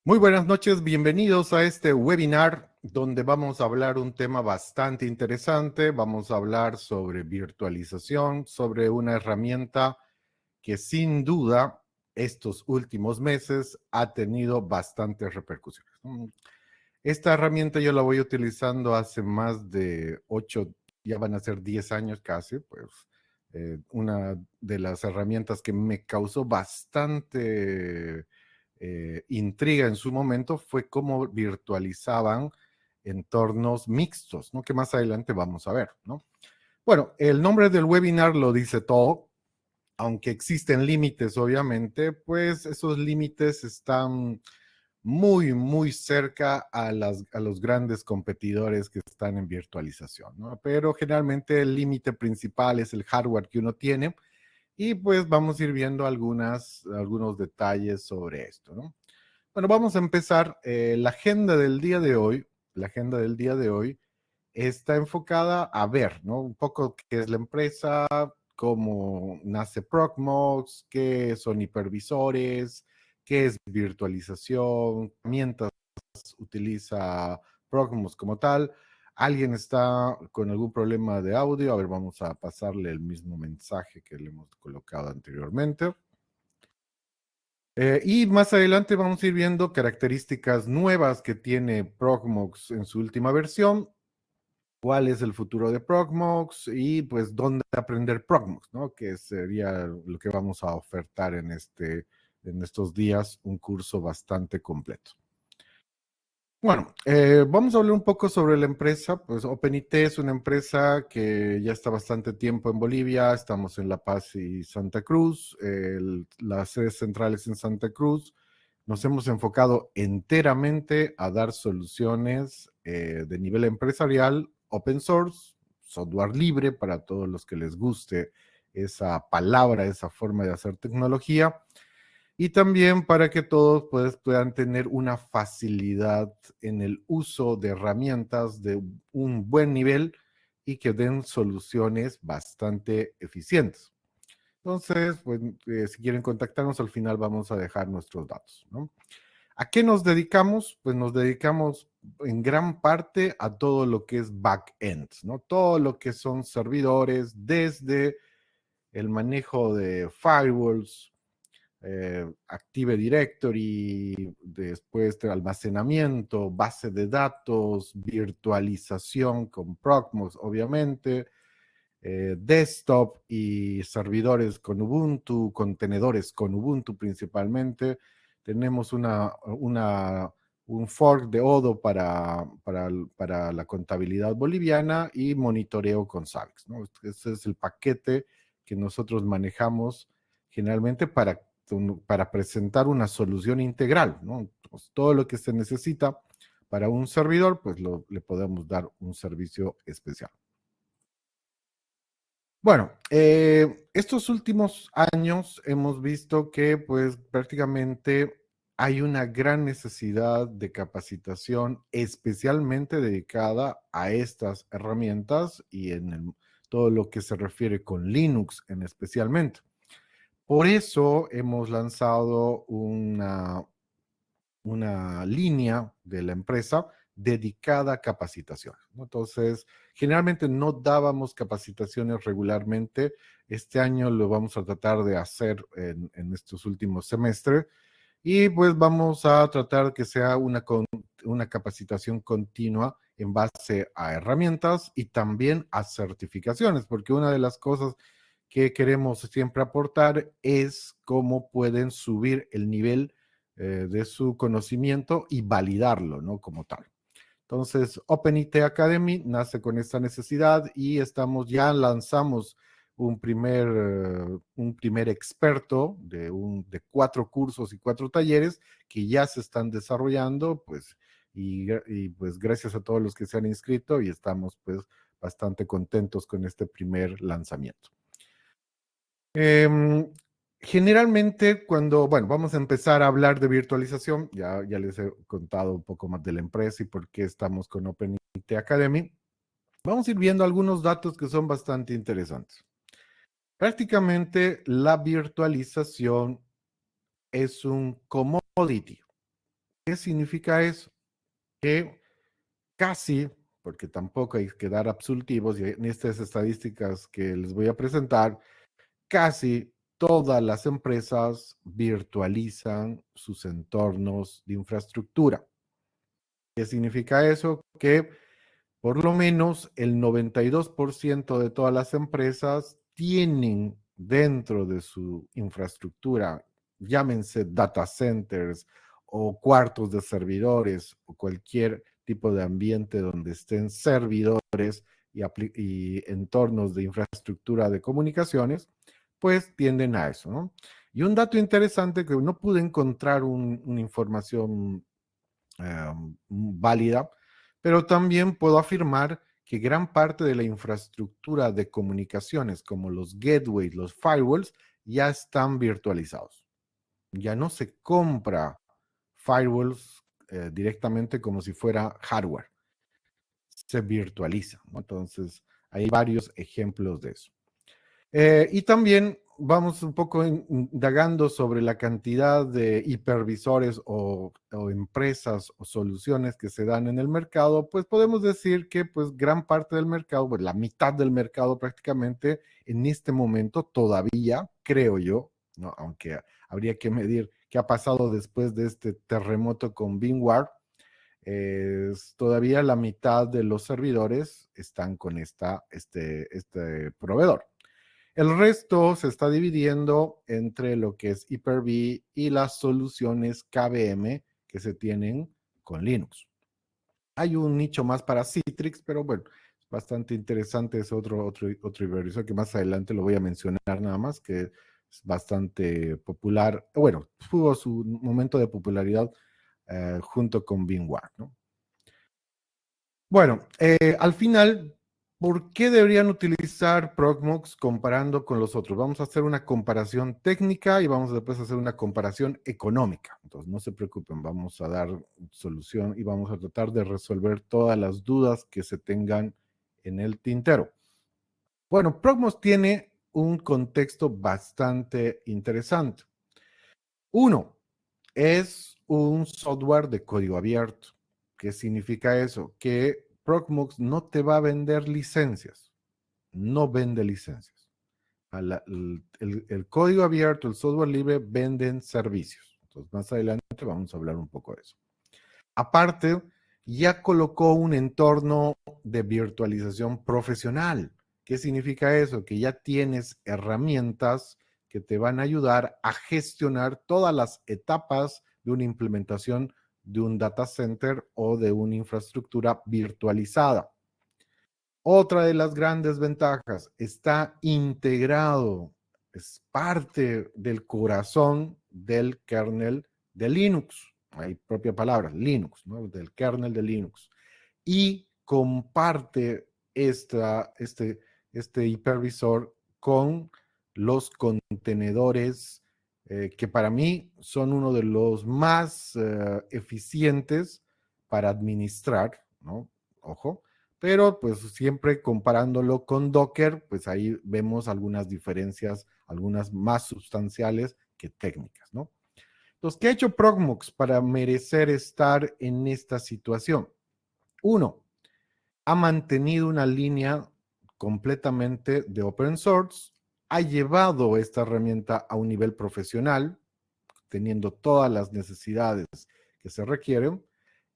Muy buenas noches, bienvenidos a este webinar donde vamos a hablar un tema bastante interesante. Vamos a hablar sobre virtualización, sobre una herramienta que sin duda estos últimos meses ha tenido bastantes repercusiones. Esta herramienta yo la voy utilizando hace más de 8, ya van a ser 10 años casi, pues una de las herramientas que me causó bastante intriga en su momento fue cómo virtualizaban entornos mixtos, ¿no? Que más adelante vamos a ver, ¿no? Bueno, el nombre del webinar lo dice todo, aunque existen límites, obviamente, pues esos límites están muy cerca a los grandes competidores que están en virtualización, ¿no? Pero generalmente el límite principal es el hardware que uno tiene y pues vamos a ir viendo algunos detalles sobre esto, ¿no? Bueno, vamos a empezar. La agenda del día de hoy, la agenda del día de hoy está enfocada a ver, ¿no? Un poco qué es la empresa, cómo nace Proxmox, qué son hipervisores, qué es virtualización, herramientas utiliza Proxmox como tal. ¿Alguien está con algún problema de audio? A ver, vamos a pasarle el mismo mensaje que le hemos colocado anteriormente. Y más adelante vamos a ir viendo características nuevas que tiene Proxmox en su última versión, cuál es el futuro de Proxmox y pues dónde aprender Proxmox, ¿no? Que sería lo que vamos a ofertar en estos días, un curso bastante completo. Bueno, vamos a hablar un poco sobre la empresa. Pues OpenIT es una empresa que ya está bastante tiempo en Bolivia. Estamos en La Paz y Santa Cruz. Las sedes centrales en Santa Cruz. Nos hemos enfocado enteramente a dar soluciones de nivel empresarial, open source, software libre para todos los que les guste esa palabra, esa forma de hacer tecnología y también para que todos puedan tener una facilidad en el uso de herramientas de un buen nivel y que den soluciones bastante eficientes. Entonces, pues, si quieren contactarnos, al final vamos a dejar nuestros datos, ¿no? ¿A qué nos dedicamos? Pues nos dedicamos en gran parte a todo lo que es back-end, ¿no? Todo lo que son servidores, desde el manejo de firewalls, Active Directory, después de almacenamiento, base de datos, virtualización con Proxmox, obviamente, desktop y servidores con Ubuntu, contenedores con Ubuntu principalmente. Tenemos un fork de Odoo para la contabilidad boliviana y monitoreo con Savix, ¿no? Ese es el paquete que nosotros manejamos generalmente para presentar una solución integral, ¿no? Pues todo lo que se necesita para un servidor, pues le podemos dar un servicio especial. Bueno, estos últimos años hemos visto que pues prácticamente hay una gran necesidad de capacitación especialmente dedicada a estas herramientas y todo lo que se refiere con Linux en especialmente. Por eso hemos lanzado una línea de la empresa dedicada a capacitación, ¿no? Entonces, generalmente no dábamos capacitaciones regularmente. Este año lo vamos a tratar de hacer en estos últimos semestres y pues vamos a tratar que sea una capacitación continua en base a herramientas y también a certificaciones, porque una de las cosas que queremos siempre aportar es cómo pueden subir el nivel de su conocimiento y validarlo, ¿no? Como tal. Entonces, OpenIT Academy nace con esta necesidad y ya lanzamos un primer experto de 4 cursos y 4 talleres que ya se están desarrollando, pues, y pues gracias a todos los que se han inscrito y estamos pues bastante contentos con este primer lanzamiento. Em, Generalmente bueno, vamos a empezar a hablar de virtualización. Ya les he contado un poco más de la empresa y por qué estamos con OpenIT Academy. Vamos a ir viendo algunos datos que son bastante interesantes. Prácticamente la virtualización es un commodity. ¿Qué significa eso? Que casi, porque tampoco hay que dar absolutivos, y en estas estadísticas que les voy a presentar, casi todas las empresas virtualizan sus entornos de infraestructura. ¿Qué significa eso? Que por lo menos el 92% de todas las empresas tienen dentro de su infraestructura, llámense data centers o cuartos de servidores o cualquier tipo de ambiente donde estén servidores y entornos de infraestructura de comunicaciones, pues tienden a eso, ¿no? Y un dato interesante que no pude encontrar una información válida, pero también puedo afirmar que gran parte de la infraestructura de comunicaciones, como los gateways, los firewalls, ya están virtualizados. Ya no se compra firewalls directamente como si fuera hardware, se virtualiza, ¿no? Entonces, hay varios ejemplos de eso. Y también vamos un poco indagando sobre la cantidad de hipervisores o empresas o soluciones que se dan en el mercado, pues podemos decir que pues gran parte del mercado, pues la mitad del mercado prácticamente en este momento todavía, creo yo, ¿no? Aunque habría que medir qué ha pasado después de este terremoto con VMware, todavía la mitad de los servidores están con este proveedor. El resto se está dividiendo entre lo que es Hyper-V y las soluciones KVM que se tienen con Linux. Hay un nicho más para Citrix, pero bueno, es bastante interesante. Es otro hipervisor que más adelante lo voy a mencionar nada más, que es bastante popular. Bueno, tuvo su momento de popularidad junto con VMware, ¿no? Bueno, al final, ¿por qué deberían utilizar Proxmox comparando con los otros? Vamos a hacer una comparación técnica y vamos después a hacer una comparación económica. Entonces, no se preocupen, vamos a dar solución y vamos a tratar de resolver todas las dudas que se tengan en el tintero. Bueno, Proxmox tiene un contexto bastante interesante. Uno, es un software de código abierto. ¿Qué significa eso? Que Proxmox no te va a vender licencias, no vende licencias. El código abierto, el software libre, venden servicios. Entonces, más adelante vamos a hablar un poco de eso. Aparte, ya colocó un entorno de virtualización profesional. ¿Qué significa eso? Que ya tienes herramientas que te van a ayudar a gestionar todas las etapas de una implementación de un data center o de una infraestructura virtualizada. Otra de las grandes ventajas, está integrado, es parte del corazón del kernel de Linux. Hay propia palabra, Linux, ¿no? Del kernel de Linux. Y comparte este hipervisor con los contenedores que para mí son uno de los más eficientes para administrar, ¿no? Ojo, pero pues siempre comparándolo con Docker, pues ahí vemos algunas diferencias, algunas más sustanciales que técnicas, ¿no? Entonces, ¿qué ha hecho Proxmox para merecer estar en esta situación? Uno, ha mantenido una línea completamente de open source, ha llevado esta herramienta a un nivel profesional, teniendo todas las necesidades que se requieren.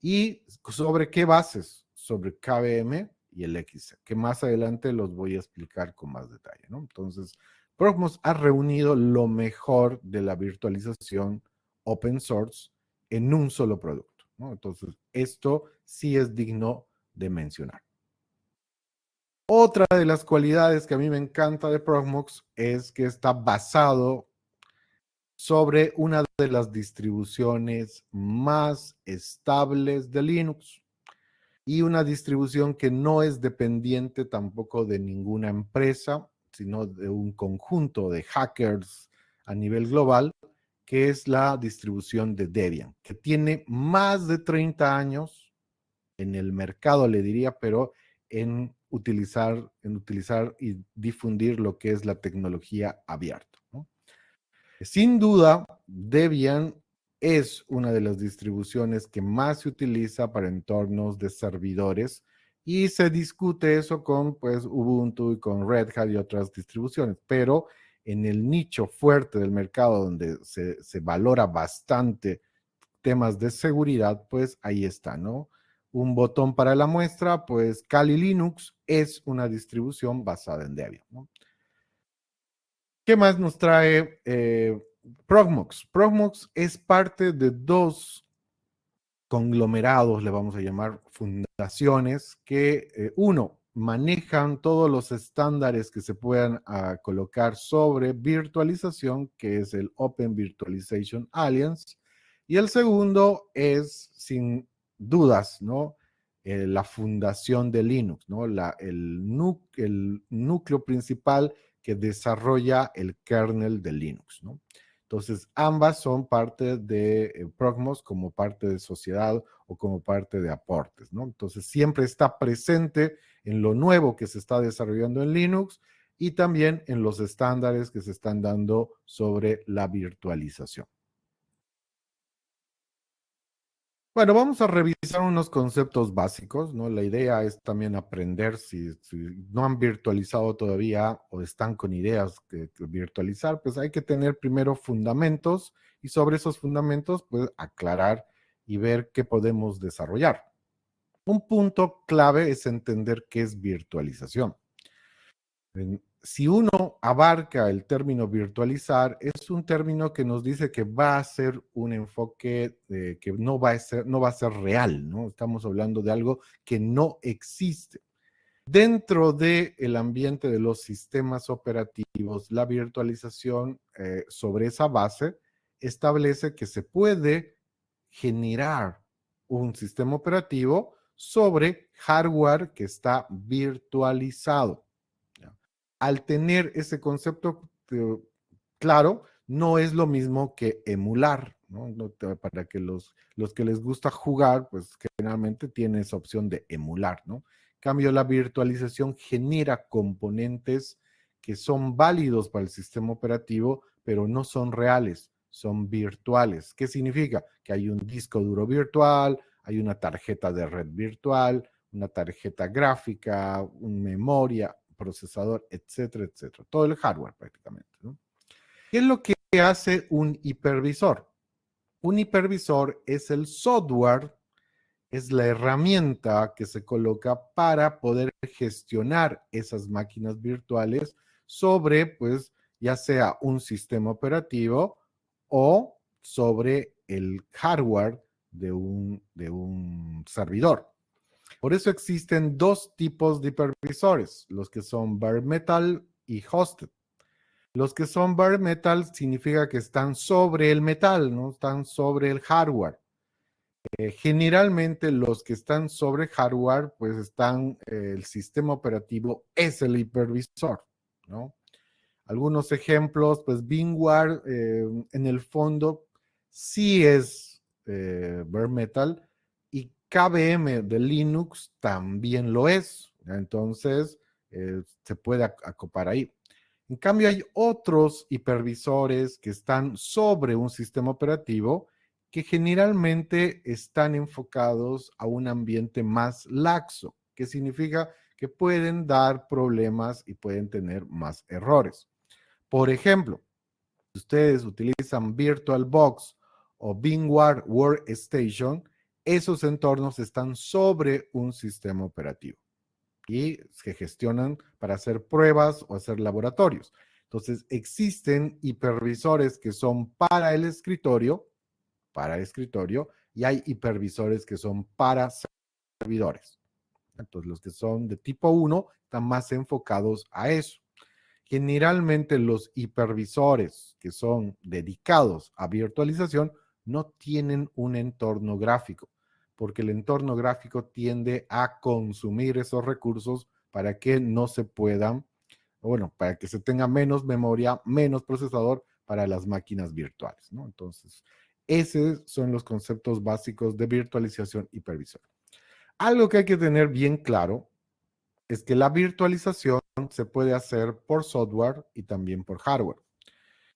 ¿Y sobre qué bases? Sobre KVM y el XC, que más adelante los voy a explicar con más detalle, ¿no? Entonces, Proxmox ha reunido lo mejor de la virtualización open source en un solo producto, ¿no? Entonces, esto sí es digno de mencionar. Otra de las cualidades que a mí me encanta de Proxmox es que está basado sobre una de las distribuciones más estables de Linux y una distribución que no es dependiente tampoco de ninguna empresa, sino de un conjunto de hackers a nivel global, que es la distribución de Debian, que tiene más de 30 años en el mercado, le diría, pero en utilizar y difundir lo que es la tecnología abierta, ¿no? Sin duda, Debian es una de las distribuciones que más se utiliza para entornos de servidores y se discute eso con pues Ubuntu y con Red Hat y otras distribuciones, pero en el nicho fuerte del mercado donde se valora bastante temas de seguridad, pues ahí está, ¿no? Un botón para la muestra, pues Kali Linux es una distribución basada en Debian, ¿no? ¿Qué más nos trae Progmox? Progmox es parte de dos conglomerados, le vamos a llamar fundaciones, que uno, manejan todos los estándares que se puedan colocar sobre virtualización, que es el Open Virtualization Alliance, y el segundo es, sin dudas, ¿no? La fundación de Linux, ¿no? El núcleo principal que desarrolla el kernel de Linux, ¿no? Entonces, ambas son parte de Progmos como parte de sociedad o como parte de aportes, ¿no? Entonces, siempre está presente en lo nuevo que se está desarrollando en Linux y también en los estándares que se están dando sobre la virtualización. Bueno, vamos a revisar unos conceptos básicos, ¿no? La idea es también aprender si no han virtualizado todavía o están con ideas que virtualizar, pues hay que tener primero fundamentos y sobre esos fundamentos, pues aclarar y ver qué podemos desarrollar. Un punto clave es entender qué es virtualización. Si uno abarca el término virtualizar, es un término que nos dice que va a ser un enfoque que no va a ser real, ¿no? Estamos hablando de algo que no existe. Dentro del ambiente de los sistemas operativos, la virtualización sobre esa base establece que se puede generar un sistema operativo sobre hardware que está virtualizado. Al tener ese concepto claro, no es lo mismo que emular, ¿no? Para que los que les gusta jugar, pues generalmente tienen esa opción de emular, ¿no? En cambio, la virtualización genera componentes que son válidos para el sistema operativo, pero no son reales, son virtuales. ¿Qué significa? Que hay un disco duro virtual, hay una tarjeta de red virtual, una tarjeta gráfica, una memoria, procesador, etcétera, etcétera. Todo el hardware prácticamente, ¿no? ¿Qué es lo que hace un hipervisor? Un hipervisor es el software, es la herramienta que se coloca para poder gestionar esas máquinas virtuales sobre, pues, ya sea un sistema operativo o sobre el hardware de un servidor. Por eso existen dos tipos de hipervisores, los que son bare metal y hosted. Los que son bare metal significa que están sobre el metal, ¿no? Están sobre el hardware. Generalmente los que están sobre hardware, pues están, el sistema operativo es el hipervisor, ¿no? Algunos ejemplos, pues VMware en el fondo sí es bare metal y KVM de Linux también lo es. Entonces, se puede acopar ahí. En cambio, hay otros hipervisores que están sobre un sistema operativo que generalmente están enfocados a un ambiente más laxo, que significa que pueden dar problemas y pueden tener más errores. Por ejemplo, si ustedes utilizan VirtualBox o VMware Workstation, esos entornos están sobre un sistema operativo y se gestionan para hacer pruebas o hacer laboratorios. Entonces, existen hipervisores que son para escritorio, y hay hipervisores que son para servidores. Entonces, los que son de tipo 1 están más enfocados a eso. Generalmente los hipervisores que son dedicados a virtualización no tienen un entorno gráfico, porque el entorno gráfico tiende a consumir esos recursos para que no se puedan, bueno, para que se tenga menos memoria, menos procesador para las máquinas virtuales, ¿no? Entonces, esos son los conceptos básicos de virtualización hipervisor. Algo que hay que tener bien claro es que la virtualización se puede hacer por software y también por hardware.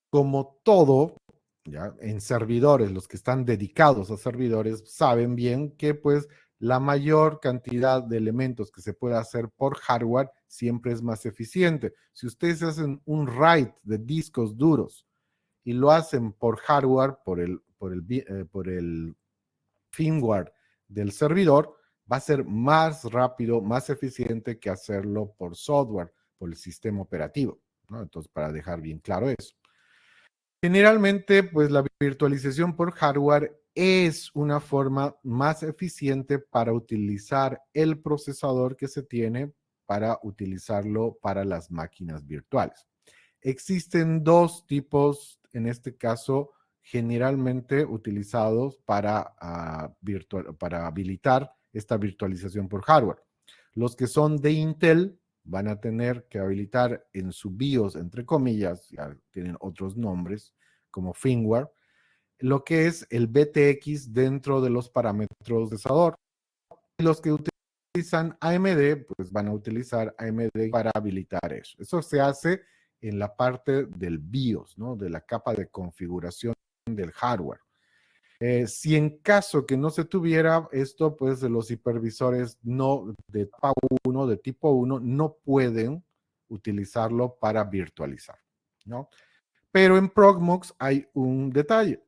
Como todo, ¿ya? En servidores, los que están dedicados a servidores saben bien que pues la mayor cantidad de elementos que se puede hacer por hardware siempre es más eficiente. Si ustedes hacen un write de discos duros y lo hacen por hardware, por el firmware del servidor, va a ser más rápido, más eficiente que hacerlo por software, por el sistema operativo, ¿no? Entonces, para dejar bien claro eso. Generalmente, pues la virtualización por hardware es una forma más eficiente para utilizar el procesador que se tiene para utilizarlo para las máquinas virtuales. Existen dos tipos, en este caso, generalmente utilizados para habilitar esta virtualización por hardware. Los que son de Intel van a tener que habilitar en su BIOS, entre comillas, ya tienen otros nombres, como firmware, lo que es el BTX dentro de los parámetros de procesador. Y los que utilizan AMD, pues van a utilizar AMD para habilitar eso. Eso se hace en la parte del BIOS, ¿no? De la capa de configuración del hardware. Si en caso que no se tuviera esto, pues los hipervisores no de tipo 1 no pueden utilizarlo para virtualizar, ¿no? Pero en Progmox hay un detalle.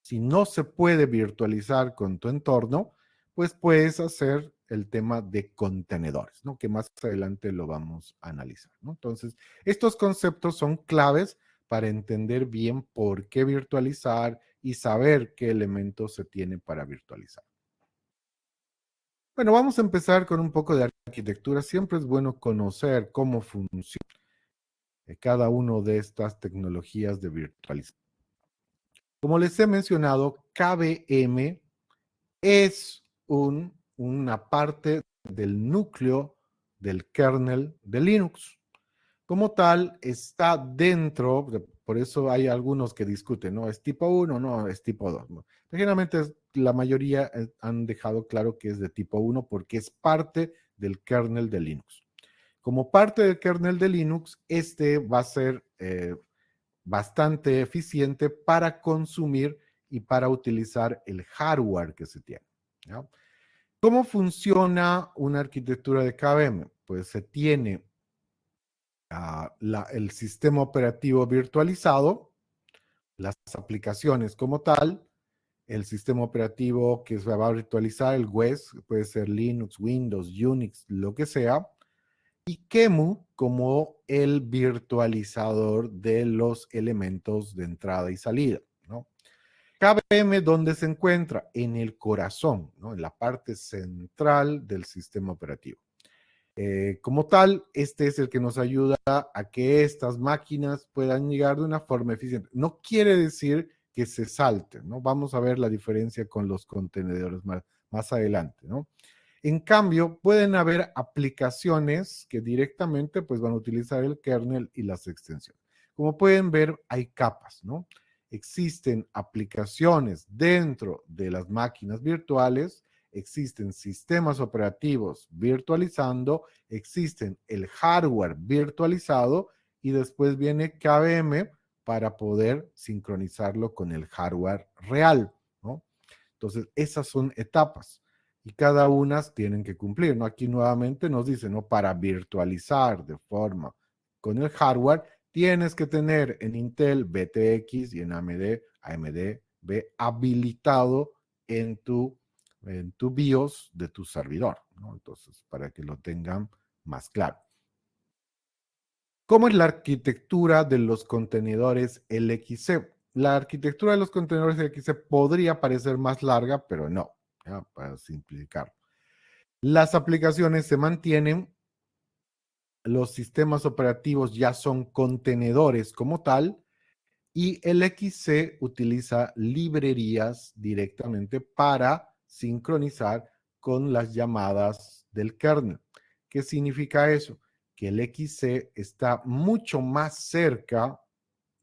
Si no se puede virtualizar con tu entorno, pues puedes hacer el tema de contenedores, ¿no? Que más adelante lo vamos a analizar, ¿no? Entonces, estos conceptos son claves para entender bien por qué virtualizar y saber qué elementos se tiene para virtualizar. Bueno, vamos a empezar con un poco de arquitectura. Siempre es bueno conocer cómo funciona cada una de estas tecnologías de virtualización. Como les he mencionado, KVM es una parte del núcleo del kernel de Linux. Como tal, está dentro, por eso hay algunos que discuten, ¿no? ¿Es tipo 1? No, es tipo 2. ¿No? Generalmente la mayoría han dejado claro que es de tipo 1 porque es parte del kernel de Linux. Como parte del kernel de Linux, este va a ser bastante eficiente para consumir y para utilizar el hardware que se tiene, ¿no? ¿Cómo funciona una arquitectura de KVM? Pues se tiene el sistema operativo virtualizado, las aplicaciones como tal, el sistema operativo que se va a virtualizar, el OS, puede ser Linux, Windows, Unix, lo que sea, y QEMU como el virtualizador de los elementos de entrada y salida, ¿no? KVM, ¿dónde se encuentra? En el corazón, ¿no? En la parte central del sistema operativo. Como tal, este es el que nos ayuda a que estas máquinas puedan llegar de una forma eficiente. No quiere decir que se salten, ¿no? Vamos a ver la diferencia con los contenedores más adelante, ¿no? En cambio, pueden haber aplicaciones que directamente pues, van a utilizar el kernel y las extensiones. Como pueden ver, hay capas, ¿no? Existen aplicaciones dentro de las máquinas virtuales, existen sistemas operativos virtualizando, existen el hardware virtualizado y después viene KVM para poder sincronizarlo con el hardware real, ¿no? Entonces, esas son etapas y cada una tienen que cumplir, ¿no? Aquí nuevamente nos dice, ¿no? Para virtualizar de forma con el hardware, tienes que tener en Intel BTX y en AMD B habilitado en tu BIOS de tu servidor, ¿no? Entonces, para que lo tengan más claro. ¿Cómo es la arquitectura de los contenedores LXC? La arquitectura de los contenedores LXC podría parecer más larga, pero no, ¿ya? Para simplificar. Las aplicaciones se mantienen, los sistemas operativos ya son contenedores como tal, y el XC utiliza librerías directamente para sincronizar con las llamadas del kernel. ¿Qué significa eso? Que el XC está mucho más cerca,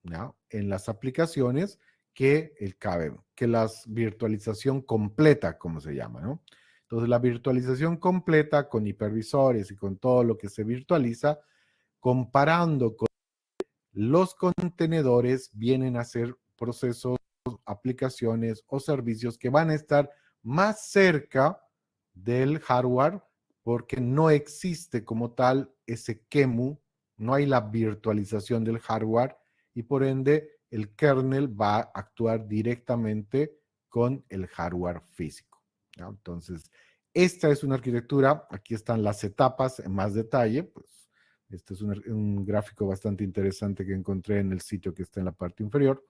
¿no? En las aplicaciones que el KVM, que la virtualización completa, como se llama, ¿no? Entonces, la virtualización completa con hipervisores y con todo lo que se virtualiza, comparando con los contenedores, vienen a ser procesos, aplicaciones o servicios que van a estar más cerca del hardware porque no existe como tal ese QEMU, no hay la virtualización del hardware y por ende el kernel va a actuar directamente con el hardware físico, ¿no? Entonces, esta es una arquitectura, aquí están las etapas en más detalle, pues este es un gráfico bastante interesante que encontré en el sitio que está en la parte inferior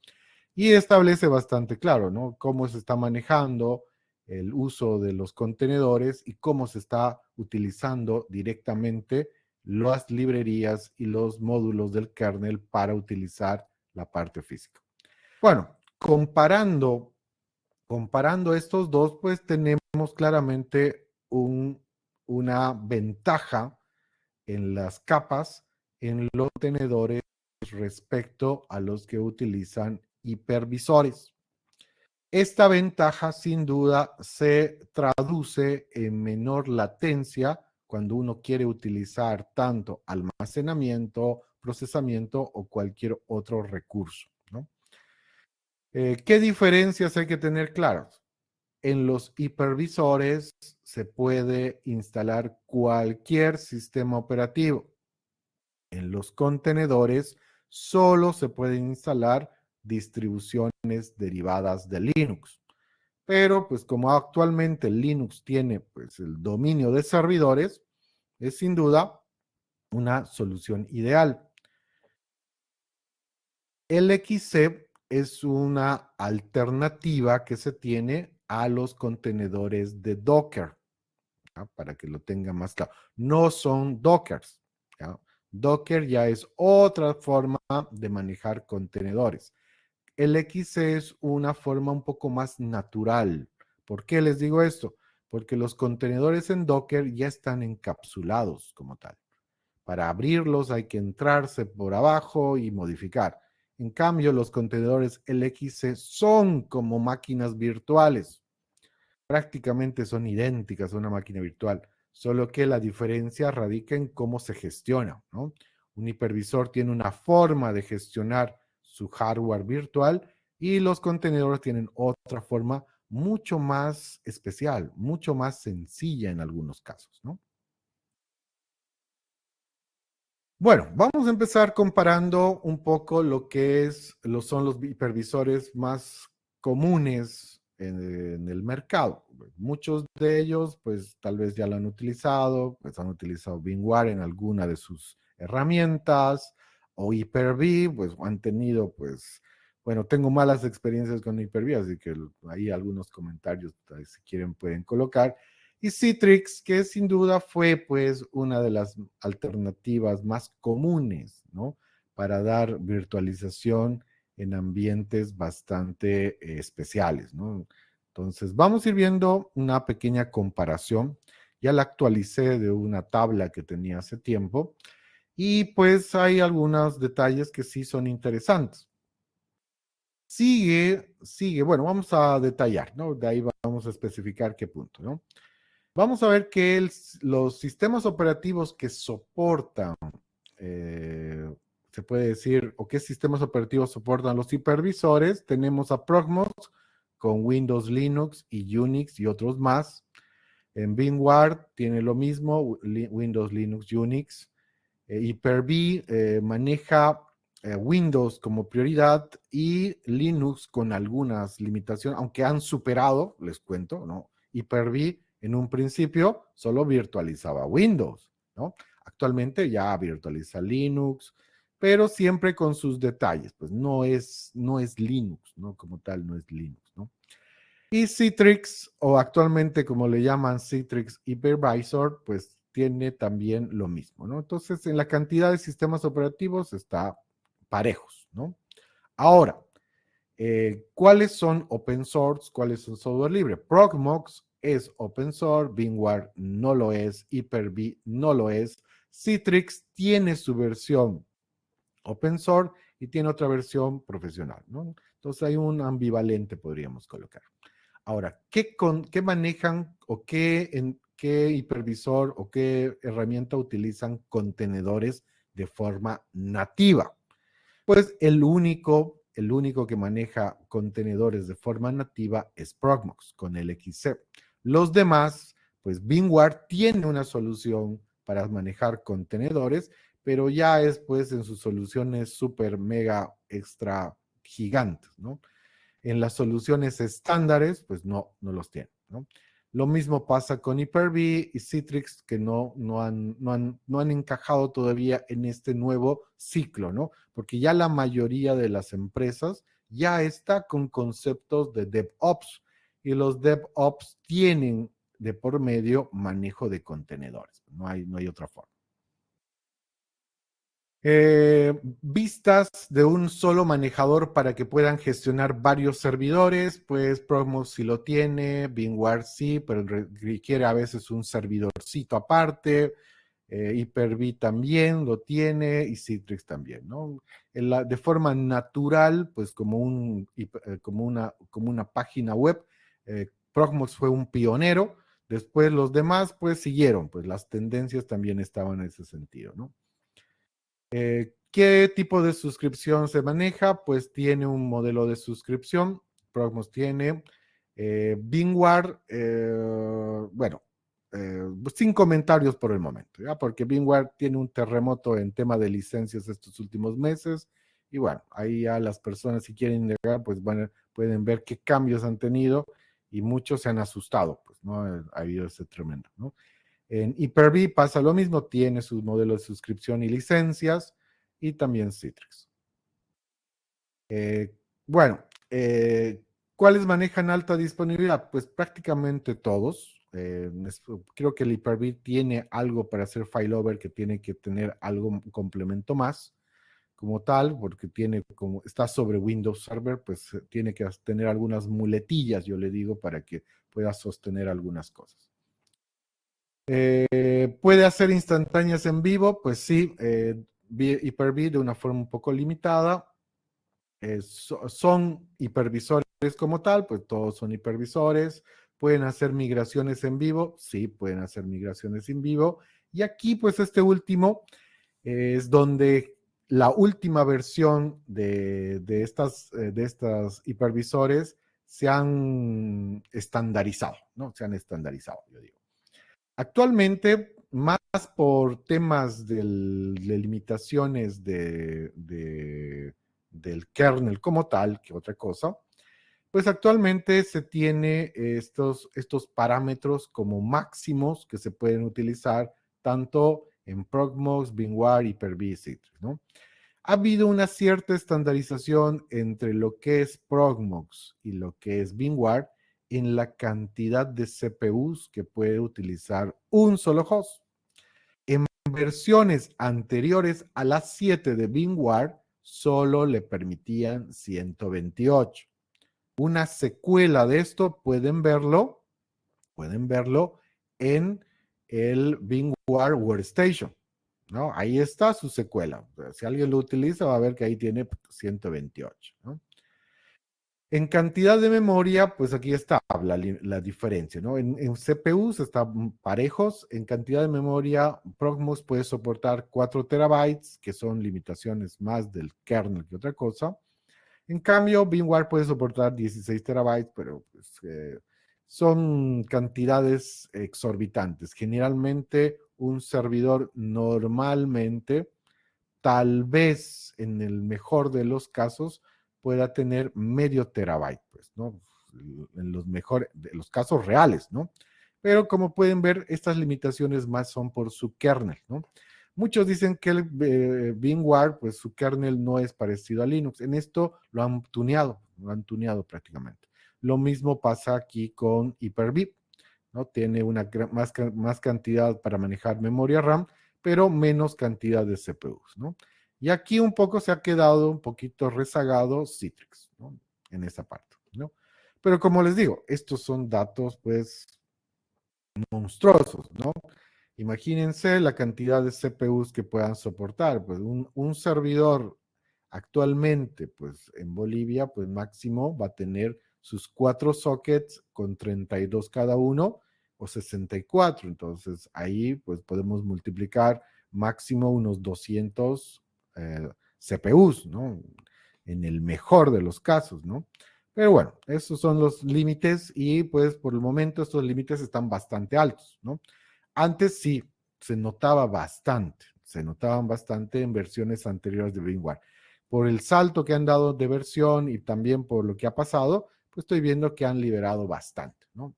y establece bastante claro, ¿no? Cómo se está manejando el uso de los contenedores y cómo se está utilizando directamente las librerías y los módulos del kernel para utilizar la parte física. Bueno, comparando estos dos, pues tenemos claramente una ventaja en las capas, en los contenedores respecto a los que utilizan hipervisores. Esta ventaja sin duda se traduce en menor latencia cuando uno quiere utilizar tanto almacenamiento, procesamiento o cualquier otro recurso, ¿no? ¿Qué diferencias hay que tener claras? En los hipervisores se puede instalar cualquier sistema operativo. En los contenedores solo se pueden instalar distribuciones derivadas de Linux. Pero pues como actualmente Linux tiene pues el dominio de servidores, es sin duda una solución ideal. El XC es una alternativa que se tiene a los contenedores de Docker, ¿ya? Para que lo tengan más claro. No son Dockers, ¿ya? Docker ya es otra forma de manejar contenedores. El XC es una forma un poco más natural. ¿Por qué les digo esto? Porque los contenedores en Docker ya están encapsulados como tal. Para abrirlos hay que entrarse por abajo y modificar. En cambio, los contenedores LXC son como máquinas virtuales. Prácticamente son idénticas a una máquina virtual, solo que la diferencia radica en cómo se gestiona, ¿no? Un hipervisor tiene una forma de gestionar su hardware virtual y los contenedores tienen otra forma mucho más especial, mucho más sencilla en algunos casos, ¿no? Bueno, vamos a empezar comparando un poco lo que son los hipervisores más comunes en el mercado. Muchos de ellos, pues tal vez ya lo han utilizado, pues han utilizado VMware en alguna de sus herramientas o Hyper-V, pues han tenido, pues, bueno, tengo malas experiencias con Hyper-V, así que ahí algunos comentarios, si quieren, pueden colocar y Citrix, que sin duda fue pues una de las alternativas más comunes, ¿no? Para dar virtualización en ambientes bastante especiales, ¿no? Entonces, vamos a ir viendo una pequeña comparación. Ya la actualicé de una tabla que tenía hace tiempo y pues hay algunos detalles que sí son interesantes. Bueno, vamos a detallar, ¿no? De ahí vamos a especificar qué punto, ¿no? Vamos a ver que los sistemas operativos que soportan, eh, se puede decir, o qué sistemas operativos soportan los hipervisores. Tenemos a Proxmox con Windows, Linux y Unix y otros más. En VMware tiene lo mismo, Windows, Linux, Unix. Hyper-V maneja Windows como prioridad y Linux con algunas limitaciones, aunque han superado, les cuento, ¿no? Hyper-V en un principio solo virtualizaba Windows, ¿no? Actualmente ya virtualiza Linux, pero siempre con sus detalles, pues no es Linux, ¿no? Como tal, no es Linux, ¿no? Y Citrix, o actualmente como le llaman Citrix Hypervisor, pues tiene también lo mismo, ¿no? Entonces, en la cantidad de sistemas operativos está parejos, ¿no? Ahora, ¿cuáles son open source? ¿Cuáles son software libre? Proxmox es open source, VMware no lo es, Hyper-V no lo es, Citrix tiene su versión open source y tiene otra versión profesional, ¿no? Entonces hay un ambivalente, podríamos colocar. Ahora, ¿qué manejan o qué hipervisor o qué herramienta utilizan contenedores de forma nativa? Pues el único el único que maneja contenedores de forma nativa es Proxmox con el XC. Los demás, pues VMware tiene una solución para manejar contenedores, pero ya es pues en sus soluciones super mega extra gigantes, ¿no? En las soluciones estándares, pues no los tienen, ¿no? Lo mismo pasa con Hyper-V y Citrix, que no han encajado todavía en este nuevo ciclo, ¿no? Porque ya la mayoría de las empresas ya está con conceptos de DevOps y los DevOps tienen de por medio manejo de contenedores. No hay otra forma. Vistas de un solo manejador para que puedan gestionar varios servidores, pues Proxmox sí lo tiene, VMware sí, pero requiere a veces un servidorcito aparte, Hyper-V también lo tiene y Citrix también, ¿no? De forma natural, pues como una página web, Proxmox fue un pionero, después los demás pues siguieron, pues las tendencias también estaban en ese sentido, ¿no? ¿Qué tipo de suscripción se maneja? Pues tiene un modelo de suscripción. Proxmox tiene VMware, bueno, sin comentarios por el momento, ¿ya? Porque VMware tiene un terremoto en tema de licencias estos últimos meses. Y bueno, ahí ya las personas si quieren indagar, pues pueden ver qué cambios han tenido y muchos se han asustado, pues, ¿no? Ha habido ese tremendo, ¿no? En Hyper-V pasa lo mismo, tiene su modelo de suscripción y licencias, y también Citrix. Eh, bueno, ¿cuáles manejan alta disponibilidad? Pues prácticamente todos. Creo que el Hyper-V tiene algo para hacer failover que tiene que tener algún complemento más como tal, porque como está sobre Windows Server, pues tiene que tener algunas muletillas, yo le digo, para que pueda sostener algunas cosas. ¿Puede hacer instantáneas en vivo? Pues sí, Hyper-V de una forma un poco limitada. Son hipervisores como tal, pues todos son hipervisores. ¿Pueden hacer migraciones en vivo? Sí, pueden hacer migraciones en vivo. Y aquí, pues este último es donde la última versión de estas hipervisores se han estandarizado, ¿no? Se han estandarizado, yo digo. Actualmente, más por temas de limitaciones del kernel como tal que otra cosa, pues actualmente se tiene estos parámetros como máximos que se pueden utilizar tanto en Proxmox, VMware, Hyper-V y Citrix, ¿no? Ha habido una cierta estandarización entre lo que es Proxmox y lo que es VMware en la cantidad de CPUs que puede utilizar un solo host. En versiones anteriores a las 7 de VMware, solo le permitían 128. Una secuela de esto pueden verlo en el VMware Workstation, ¿no? Ahí está su secuela. Si alguien lo utiliza, va a ver que ahí tiene 128, ¿no? En cantidad de memoria, pues aquí está la diferencia, ¿no? En CPUs están parejos. En cantidad de memoria, Proxmox puede soportar 4 terabytes, que son limitaciones más del kernel que otra cosa. En cambio, VMware puede soportar 16 terabytes, pero pues, son cantidades exorbitantes. Generalmente, un servidor normalmente, tal vez en el mejor de los casos, pueda tener medio terabyte, pues, ¿no? En los mejores, de los casos reales, ¿no? Pero como pueden ver, estas limitaciones más son por su kernel, ¿no? Muchos dicen que el VMware, pues su kernel no es parecido a Linux. En esto lo han tuneado prácticamente. Lo mismo pasa aquí con Hyper-V, ¿no? Tiene más cantidad para manejar memoria RAM, pero menos cantidad de CPUs, ¿no? Y aquí un poco se ha quedado un poquito rezagado Citrix, ¿no? En esa parte, ¿no? Pero como les digo, estos son datos, pues, monstruosos, ¿no? Imagínense la cantidad de CPUs que puedan soportar, pues un servidor actualmente, pues en Bolivia, pues máximo va a tener sus 4 sockets con 32 cada uno o 64. Entonces ahí pues podemos multiplicar máximo unos 200 CPUs, ¿no? en el mejor de los casos, ¿no? Pero bueno, esos son los límites y pues por el momento estos límites están bastante altos, ¿no? Antes sí, se notaban bastante en versiones anteriores de VMware. Por el salto que han dado de versión y también por lo que ha pasado, pues estoy viendo que han liberado bastante, ¿no?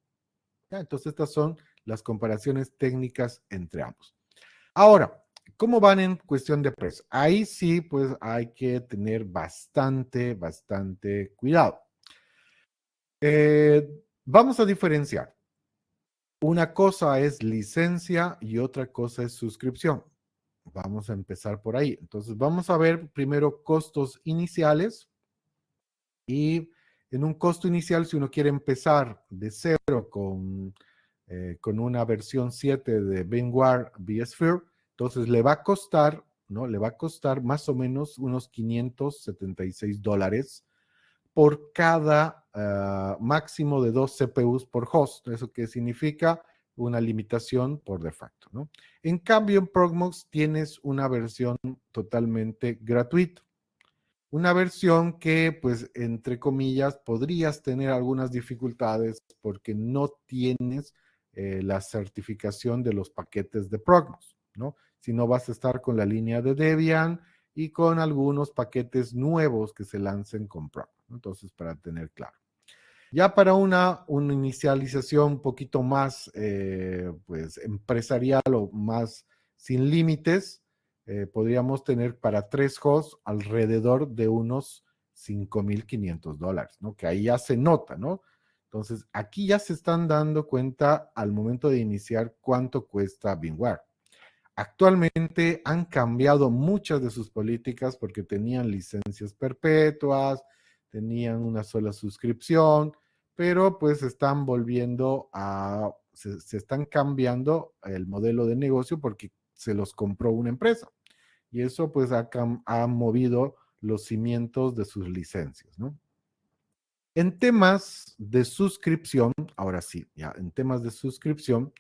Ya, entonces estas son las comparaciones técnicas entre ambos. Ahora, ¿cómo van en cuestión de precio? Ahí sí, pues hay que tener bastante cuidado. Vamos a diferenciar. Una cosa es licencia y otra cosa es suscripción. Vamos a empezar por ahí. Entonces, vamos a ver primero costos iniciales y en un costo inicial, si uno quiere empezar de cero con una versión 7 de VMware vSphere, entonces le va a costar, ¿no? Le va a costar más o menos unos $576 por cada máximo de 2 CPUs por host. ¿Eso qué significa? Una limitación por de facto, ¿no? En cambio, en Progmox tienes una versión totalmente gratuita. Una versión que, pues, entre comillas, podrías tener algunas dificultades porque no tienes la certificación de los paquetes de Prognos, ¿no? Si no vas a estar con la línea de Debian y con algunos paquetes nuevos que se lancen con Prognos, ¿no? Entonces, para tener claro. Ya para una inicialización un poquito más pues, empresarial o más sin límites, podríamos tener para 3 hosts alrededor de unos $5,500, ¿no? Que ahí ya se nota, ¿no? Entonces, aquí ya se están dando cuenta al momento de iniciar cuánto cuesta VMware. Actualmente han cambiado muchas de sus políticas porque tenían licencias perpetuas, tenían una sola suscripción, pero pues están volviendo se están cambiando el modelo de negocio porque se los compró una empresa y eso pues ha movido los cimientos de sus licencias, ¿no? En temas de suscripción, ahora sí, ya en temas de suscripción,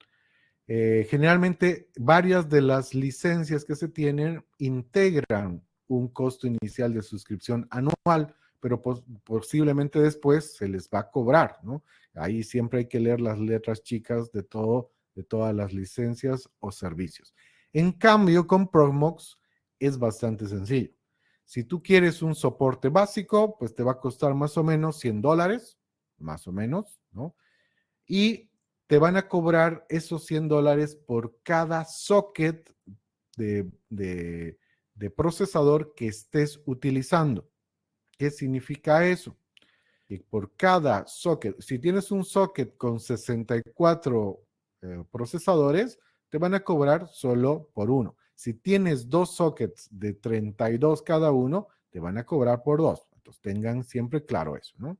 generalmente, varias de las licencias que se tienen integran un costo inicial de suscripción anual, pero posiblemente después se les va a cobrar, ¿no? Ahí siempre hay que leer las letras chicas de todas las licencias o servicios. En cambio, con Progmox es bastante sencillo. Si tú quieres un soporte básico, pues te va a costar más o menos $100, más o menos, ¿no? Y te van a cobrar esos $100 por cada socket de procesador que estés utilizando. ¿Qué significa eso? Que por cada socket, si tienes un socket con 64 procesadores, te van a cobrar solo por uno. Si tienes 2 sockets de 32 cada uno, te van a cobrar por dos. Entonces tengan siempre claro eso, ¿no?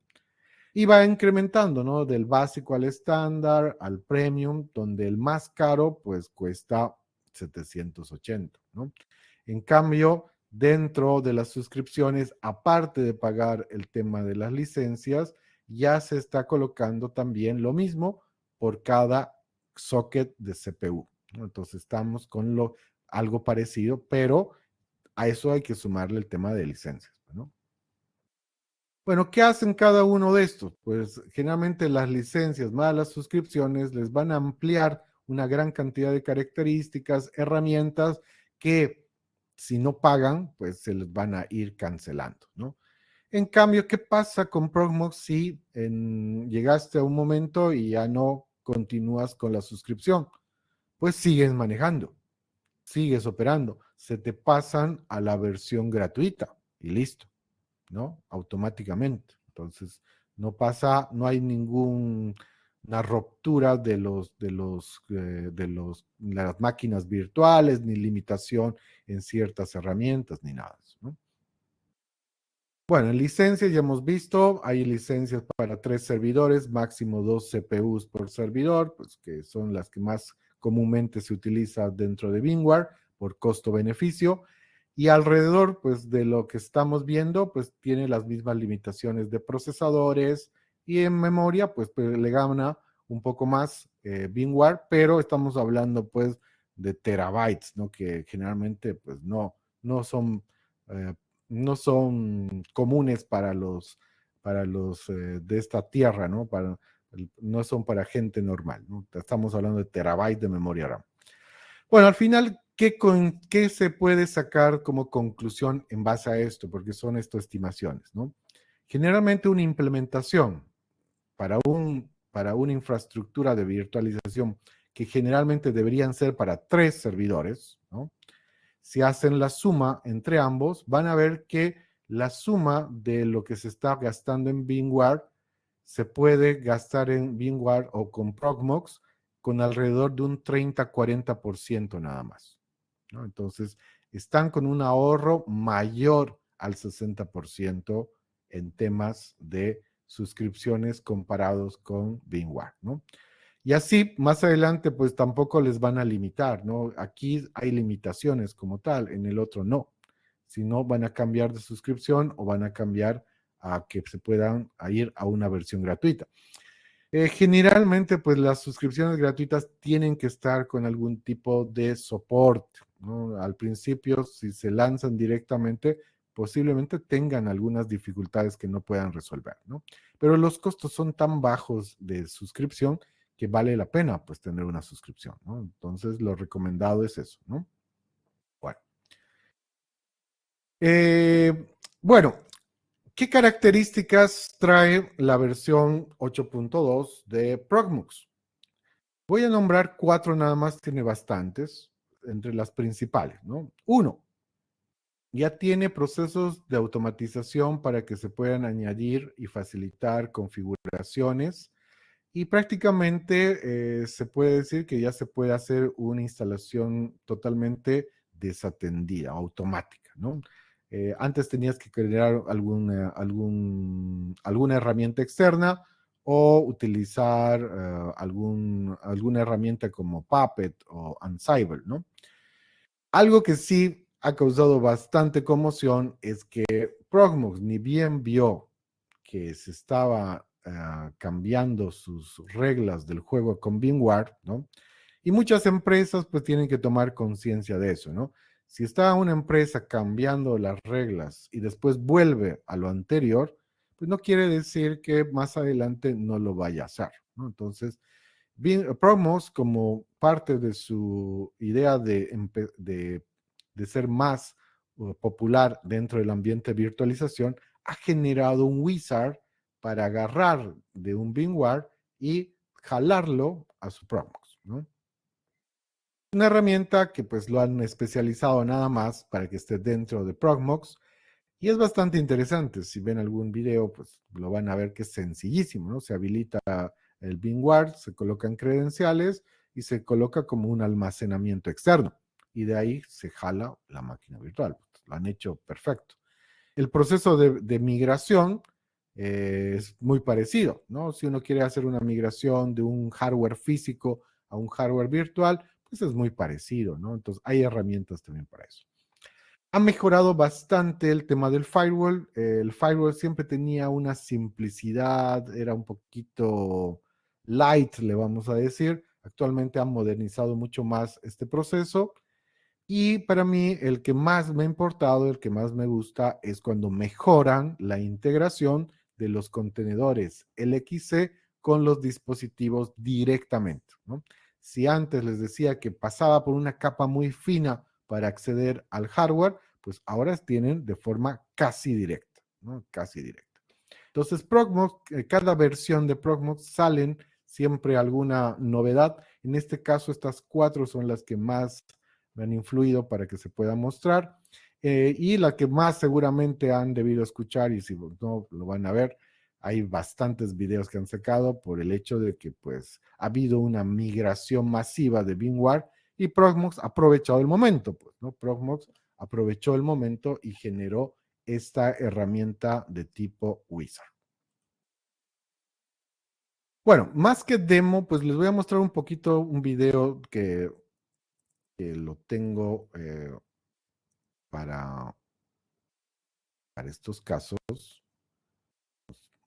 Y va incrementando, ¿no? Del básico al estándar, al premium, donde el más caro pues cuesta 780, ¿no? En cambio, dentro de las suscripciones, aparte de pagar el tema de las licencias, ya se está colocando también lo mismo por cada socket de CPU, ¿no? Entonces estamos con algo parecido, pero a eso hay que sumarle el tema de licencias, ¿no? Bueno, ¿qué hacen cada uno de estos? Pues generalmente las licencias más las suscripciones les van a ampliar una gran cantidad de características, herramientas que si no pagan, pues se les van a ir cancelando, ¿no? En cambio, ¿qué pasa con Progmox si llegaste a un momento y ya no continúas con la suscripción? Pues sigues manejando, sigues operando, se te pasan a la versión gratuita y listo, ¿no? Automáticamente. Entonces, no hay ninguna ruptura de las máquinas virtuales, ni limitación en ciertas herramientas, ni nada, ¿no? Bueno, en licencias ya hemos visto, hay licencias para 3 servidores, máximo 2 CPUs por servidor, pues que son las que más comúnmente se utiliza dentro de VMware por costo-beneficio. Y alrededor, pues de lo que estamos viendo, pues tiene las mismas limitaciones de procesadores y en memoria, pues le gana un poco más VMware, pero estamos hablando pues de terabytes, ¿no? Que generalmente pues no son no son comunes para los de esta tierra, ¿no? No son para gente normal, ¿no? Estamos hablando de terabytes de memoria RAM. Bueno, al final, ¿qué se puede sacar como conclusión en base a esto? Porque son estas estimaciones, ¿no? Generalmente una implementación para una infraestructura de virtualización que generalmente deberían ser para 3 servidores, ¿no? Si hacen la suma entre ambos, van a ver que la suma de lo que se está gastando en VMware se puede gastar en VMware o con Proxmox con alrededor de un 30-40% nada más, ¿no? Entonces, están con un ahorro mayor al 60% en temas de suscripciones comparados con VMware, ¿no? Y así, más adelante, pues tampoco les van a limitar, ¿no? Aquí hay limitaciones como tal, en el otro no. Si no, van a cambiar de suscripción o van a cambiar a que se puedan ir a una versión gratuita. Generalmente, pues las suscripciones gratuitas tienen que estar con algún tipo de soporte, ¿no? Al principio, si se lanzan directamente, posiblemente tengan algunas dificultades que no puedan resolver, ¿no? Pero los costos son tan bajos de suscripción que vale la pena, pues, tener una suscripción, ¿no? Entonces, lo recomendado es eso, ¿no? Bueno, eh, bueno, ¿qué características trae la versión 8.2 de Proxmox? Voy a nombrar 4 nada más, tiene bastantes, entre las principales, ¿no? Uno, ya tiene procesos de automatización para que se puedan añadir y facilitar configuraciones y prácticamente se puede decir que ya se puede hacer una instalación totalmente desatendida, automática, ¿no? Antes tenías que crear alguna herramienta externa o utilizar alguna herramienta como Puppet o Ansible, ¿no? Algo que sí ha causado bastante conmoción es que Proxmox ni bien vio que se estaba cambiando sus reglas del juego con VMware, ¿no? Y muchas empresas pues tienen que tomar conciencia de eso, ¿no? Si está una empresa cambiando las reglas y después vuelve a lo anterior, pues no quiere decir que más adelante no lo vaya a hacer, ¿no? Entonces, Promos, como parte de su idea de ser más popular dentro del ambiente de virtualización, ha generado un wizard para agarrar de un VMware y jalarlo a su Promox, ¿no? Una herramienta que pues lo han especializado nada más para que esté dentro de Proxmox y es bastante interesante. Si ven algún video, pues lo van a ver que es sencillísimo, ¿no? Se habilita el VMware, se colocan credenciales y se coloca como un almacenamiento externo. Y de ahí se jala la máquina virtual. Lo han hecho perfecto. El proceso de migración es muy parecido, ¿no? Si uno quiere hacer una migración de un hardware físico a un hardware virtual, pues es muy parecido, ¿no? Entonces hay herramientas también para eso. Ha mejorado bastante el tema del firewall. El firewall siempre tenía una simplicidad, era un poquito light, le vamos a decir. Actualmente han modernizado mucho más este proceso. Y para mí, el que más me ha importado, el que más me gusta, es cuando mejoran la integración de los contenedores LXC con los dispositivos directamente, ¿no? Si antes les decía que pasaba por una capa muy fina para acceder al hardware, pues ahora tienen de forma casi directa, ¿no? Casi directa. Entonces, Proxmox, cada versión de Proxmox salen siempre alguna novedad. En este caso, estas 4 son las que más me han influido para que se pueda mostrar. Y la que más seguramente han debido escuchar, y si no lo van a ver, hay bastantes videos que han sacado por el hecho de que pues ha habido una migración masiva de VMware y Proxmox ha aprovechado el momento, pues, ¿no? Proxmox aprovechó el momento y generó esta herramienta de tipo Wizard. Bueno, más que demo, pues les voy a mostrar un poquito un video que lo tengo para, para estos casos.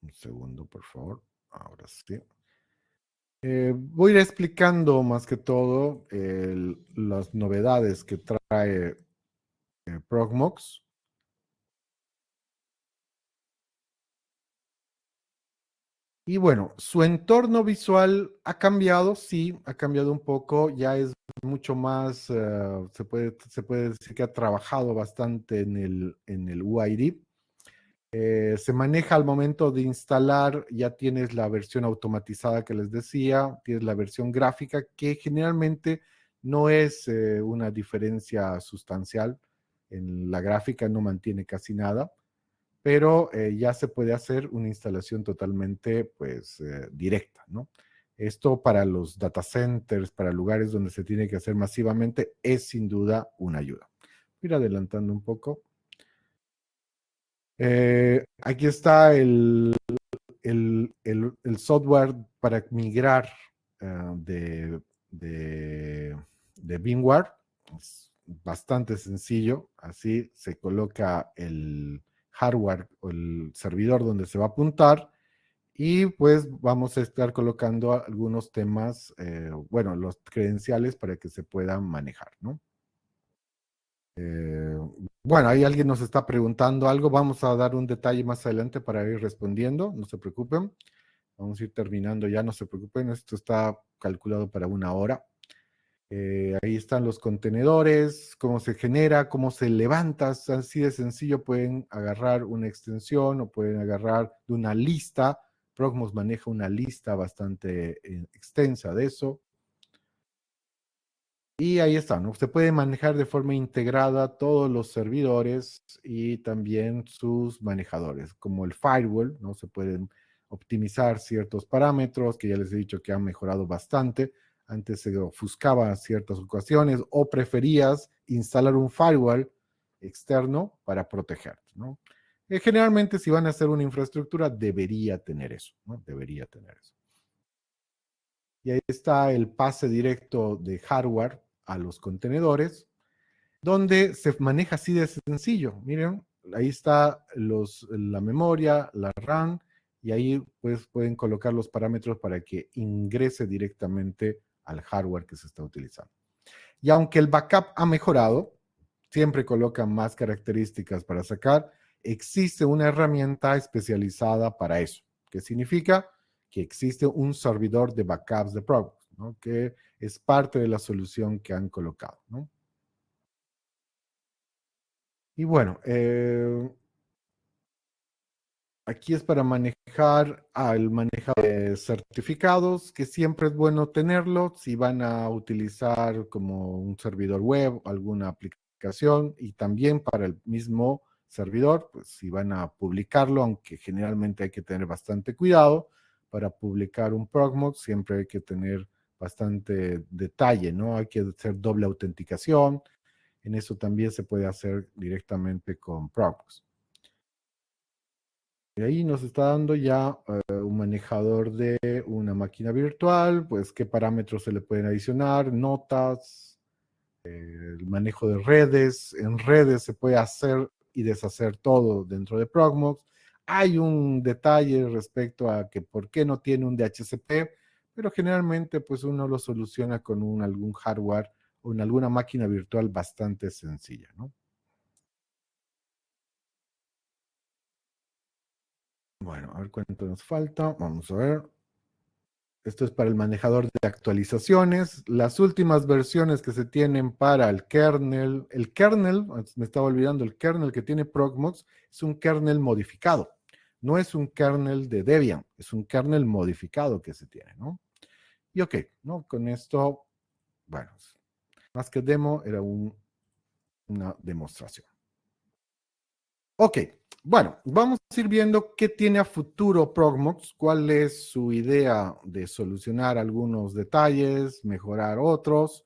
Un segundo, por favor. Ahora sí. Voy a ir explicando más que todo las novedades que trae Proxmox. Y bueno, su entorno visual ha cambiado, sí, ha cambiado un poco, ya es mucho más, se puede decir que ha trabajado bastante en el UID. Se maneja al momento de instalar, ya tienes la versión automatizada que les decía, tienes la versión gráfica, que generalmente no es una diferencia sustancial. En la gráfica no mantiene casi nada, pero ya se puede hacer una instalación totalmente pues directa, ¿no? Esto para los data centers, para lugares donde se tiene que hacer masivamente, es sin duda una ayuda. Voy a ir adelantando un poco. Aquí está el software para migrar de VMware. Es bastante sencillo. Así se coloca el hardware o el servidor donde se va a apuntar y pues vamos a estar colocando algunos temas, bueno, los credenciales para que se puedan manejar, ¿no? Eh, bueno, ahí alguien nos está preguntando algo. Vamos a dar un detalle más adelante para ir respondiendo. No se preocupen. Vamos a ir terminando ya. No se preocupen. Esto está calculado para 1 hora. Ahí están los contenedores, cómo se genera, cómo se levanta. Así de sencillo. Pueden agarrar una extensión o pueden agarrar de una lista. Progmos maneja una lista bastante extensa de eso. Y ahí está, ¿no? Se puede manejar de forma integrada todos los servidores y también sus manejadores, como el firewall, ¿no? Se pueden optimizar ciertos parámetros que ya les he dicho que han mejorado bastante. Antes se ofuscaba ciertas ocasiones o preferías instalar un firewall externo para protegerte, ¿no? Generalmente, si van a hacer una infraestructura, debería tener eso, ¿no? Debería tener eso. Y ahí está el pase directo de hardware a los contenedores, donde se maneja así de sencillo. Miren, ahí está la memoria, la RAM, y ahí pues pueden colocar los parámetros para que ingrese directamente al hardware que se está utilizando. Y aunque el backup ha mejorado, siempre colocan más características para sacar, existe una herramienta especializada para eso. ¿Qué significa? Que existe un servidor de backups de Proxmox, ¿no? Que es parte de la solución que han colocado, ¿no? Y bueno, aquí es para manejar el manejo de certificados, que siempre es bueno tenerlo si van a utilizar como un servidor web, alguna aplicación, y también para el mismo servidor, pues si van a publicarlo, aunque generalmente hay que tener bastante cuidado para publicar un Proxmox, siempre hay que tener bastante detalle, ¿no? Hay que hacer doble autenticación, en eso también se puede hacer directamente con Proxmox. Y ahí nos está dando ya un manejador de una máquina virtual, pues qué parámetros se le pueden adicionar, notas, el manejo de redes. En redes se puede hacer y deshacer todo dentro de Proxmox. Hay un detalle respecto a que por qué no tiene un DHCP, pero generalmente pues uno lo soluciona con algún hardware o en alguna máquina virtual bastante sencilla, ¿no? Bueno, a ver cuánto nos falta. Vamos a ver. Esto es para el manejador de actualizaciones. Las últimas versiones que se tienen para el kernel, me estaba olvidando, el kernel que tiene Proxmox es un kernel modificado. No es un kernel de Debian, es un kernel modificado que se tiene, ¿no? Y ok, ¿no? Con esto, bueno, más que demo, era una demostración. Ok, bueno, vamos a ir viendo qué tiene a futuro Progmox, cuál es su idea de solucionar algunos detalles, mejorar otros.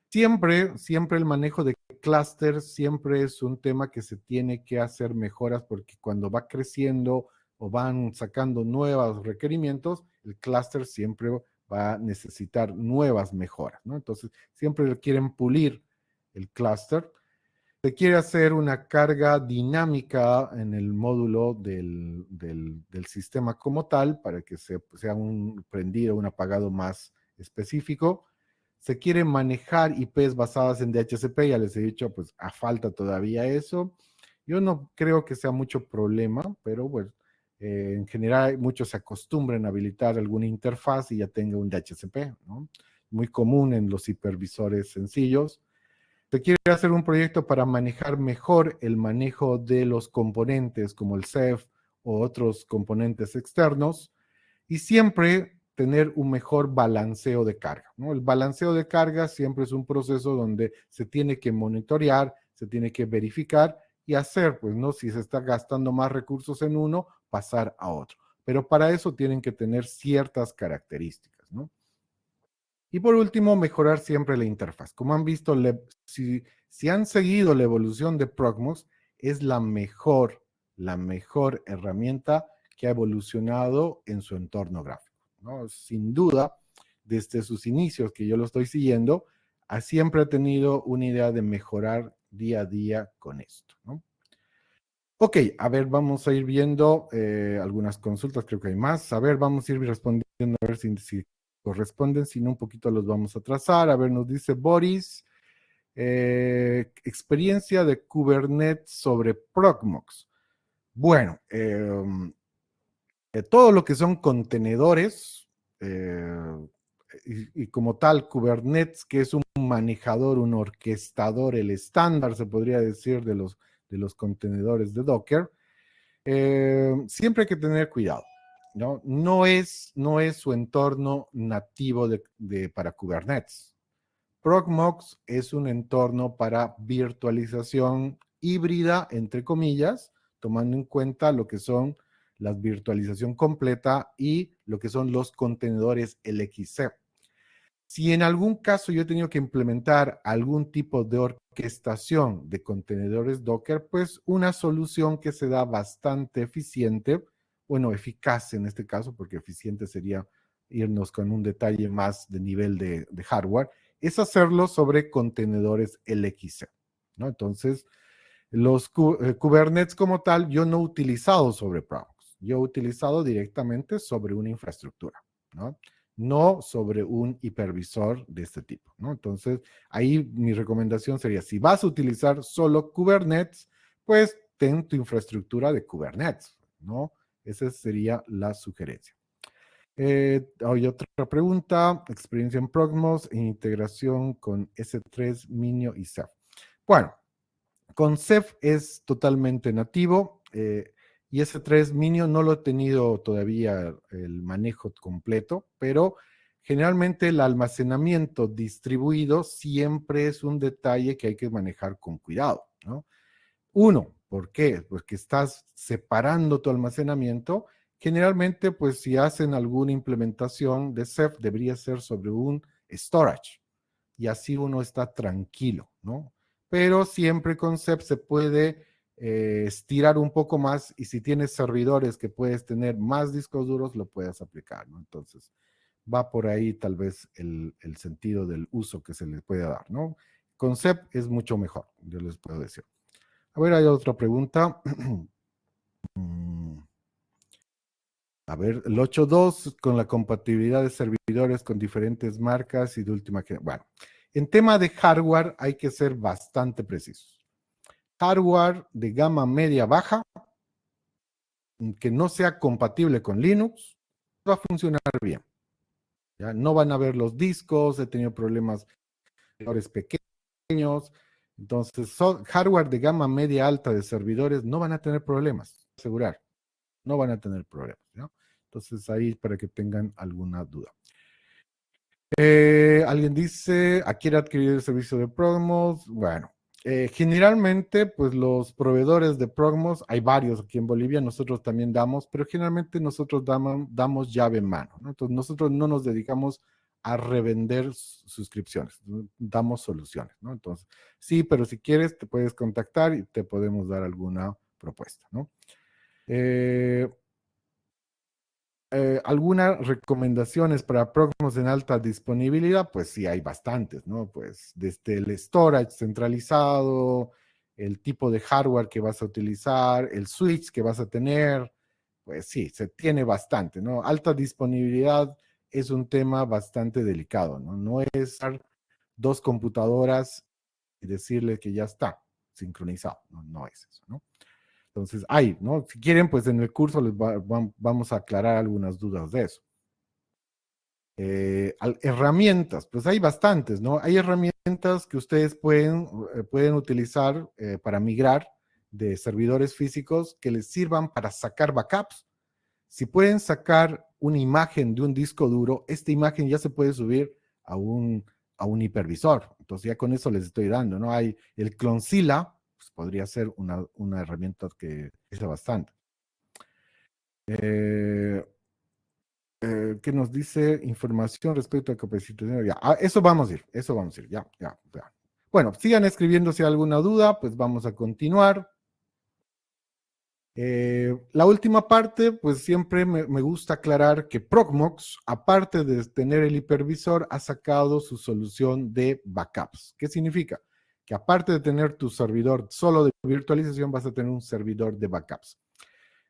Siempre el manejo de clusters siempre es un tema que se tiene que hacer mejoras porque cuando va creciendo o van sacando nuevos requerimientos, el clúster siempre va a necesitar nuevas mejoras, ¿no? Entonces, siempre quieren pulir el clúster. Se quiere hacer una carga dinámica en el módulo del sistema como tal para que sea un prendido, un apagado más específico. Se quiere manejar IPs basadas en DHCP, ya les he dicho, pues a falta todavía eso. Yo no creo que sea mucho problema, pero bueno, En general, muchos se acostumbran a habilitar alguna interfaz y ya tenga un DHCP, ¿no? Muy común en los hipervisores sencillos. Se quiere hacer un proyecto para manejar mejor el manejo de los componentes como el CEF o otros componentes externos y siempre tener un mejor balanceo de carga, ¿no? El balanceo de carga siempre es un proceso donde se tiene que monitorear, se tiene que verificar y hacer, pues, ¿no? Si se está gastando más recursos en uno, pasar a otro. Pero para eso tienen que tener ciertas características, ¿no? Y por último, mejorar siempre la interfaz. Como han visto, si han seguido la evolución de Proxmox, es la mejor herramienta que ha evolucionado en su entorno gráfico, ¿no? Sin duda, desde sus inicios, que yo lo estoy siguiendo, siempre ha tenido una idea de mejorar día a día con esto, ¿no? Ok, a ver, vamos a ir viendo algunas consultas, creo que hay más. A ver, vamos a ir respondiendo, a ver si corresponden, si no, un poquito los vamos a trazar. A ver, nos dice Boris, experiencia de Kubernetes sobre Proxmox. Bueno, todo lo que son contenedores y como tal Kubernetes, que es un manejador, un orquestador, el estándar, se podría decir, de los contenedores de Docker, siempre hay que tener cuidado, ¿no? No es su entorno nativo para Kubernetes. Proxmox es un entorno para virtualización híbrida, entre comillas, tomando en cuenta lo que son la virtualización completa y lo que son los contenedores LXC. Si en algún caso yo he tenido que implementar algún tipo de orquestación de contenedores Docker, pues una solución que se da bastante eficiente, bueno, eficaz en este caso, porque eficiente sería irnos con un detalle más de nivel de hardware, es hacerlo sobre contenedores LXC, ¿no? Entonces, los Kubernetes como tal, yo no he utilizado sobre Proxmox, yo he utilizado directamente sobre una infraestructura, ¿no? No sobre un hipervisor de este tipo, ¿no? Entonces, ahí mi recomendación sería, si vas a utilizar solo Kubernetes, pues ten tu infraestructura de Kubernetes, ¿no? Esa sería la sugerencia. Hay otra pregunta, experiencia en Proxmox e integración con S3, Minio y Ceph. Bueno, con Ceph es totalmente nativo y S3 Minion no lo he tenido todavía el manejo completo, pero generalmente el almacenamiento distribuido siempre es un detalle que hay que manejar con cuidado, ¿no? Uno, ¿por qué? Porque estás separando tu almacenamiento. Generalmente, pues si hacen alguna implementación de Ceph, debería ser sobre un storage y así uno está tranquilo, ¿no? Pero siempre con Ceph se puede estirar un poco más y si tienes servidores que puedes tener más discos duros, lo puedes aplicar, ¿no? Entonces, va por ahí tal vez el sentido del uso que se le puede dar, ¿no? Con Ceph es mucho mejor, yo les puedo decir. A ver, hay otra pregunta. A ver, el 8.2 con la compatibilidad de servidores con diferentes marcas y de última generación. Bueno, en tema de hardware hay que ser bastante precisos. Hardware de gama media baja que no sea compatible con Linux va a funcionar bien. ¿Ya? No van a ver los discos, he tenido problemas de servidores pequeños. Entonces, hardware de gama media alta de servidores no van a tener problemas, asegurar, no van a tener problemas, ¿no? Entonces, ahí para que tengan alguna duda. Alguien dice, quiere adquirir el servicio de Progmos. Bueno, generalmente, pues los proveedores de Progmos, hay varios aquí en Bolivia, nosotros también damos, pero generalmente nosotros damos llave en mano, ¿no? Entonces, nosotros no nos dedicamos a revender suscripciones, ¿no? Damos soluciones, ¿no? Entonces, sí, pero si quieres, te puedes contactar y te podemos dar alguna propuesta, ¿no? Algunas recomendaciones para próximos en alta disponibilidad, pues sí hay bastantes, ¿no? Pues desde el storage centralizado, el tipo de hardware que vas a utilizar, el switch que vas a tener, pues sí, se tiene bastante, ¿no? Alta disponibilidad es un tema bastante delicado, ¿no? No es usar dos computadoras y decirle que ya está sincronizado, no, no es eso, ¿no? Entonces, hay, ¿no? Si quieren, pues en el curso vamos a aclarar algunas dudas de eso. Herramientas, pues hay bastantes, ¿no? Hay herramientas que ustedes pueden utilizar para migrar de servidores físicos que les sirvan para sacar backups. Si pueden sacar una imagen de un disco duro, esta imagen ya se puede subir a un hipervisor. Entonces ya con eso les estoy dando, ¿no? Hay el Clonzilla, pues podría ser una herramienta que usa bastante. ¿Qué nos dice? Información respecto a capacitación. Ya, eso vamos a ir, ya. Bueno, sigan escribiendo si hay alguna duda, pues vamos a continuar. La última parte, pues siempre me gusta aclarar que Proxmox, aparte de tener el hipervisor, ha sacado su solución de backups. ¿Qué significa? Que aparte de tener tu servidor solo de virtualización, vas a tener un servidor de backups.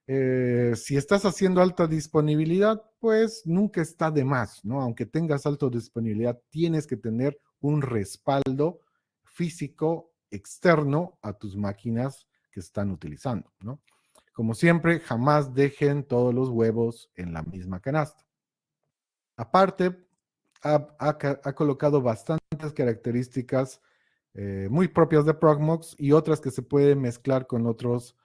Si estás haciendo alta disponibilidad, pues nunca está de más, ¿no? Aunque tengas alta disponibilidad, tienes que tener un respaldo físico externo a tus máquinas que están utilizando, ¿no? Como siempre, jamás dejen todos los huevos en la misma canasta. Aparte, ha colocado bastantes características muy propias de Proxmox y otras que se pueden mezclar con otros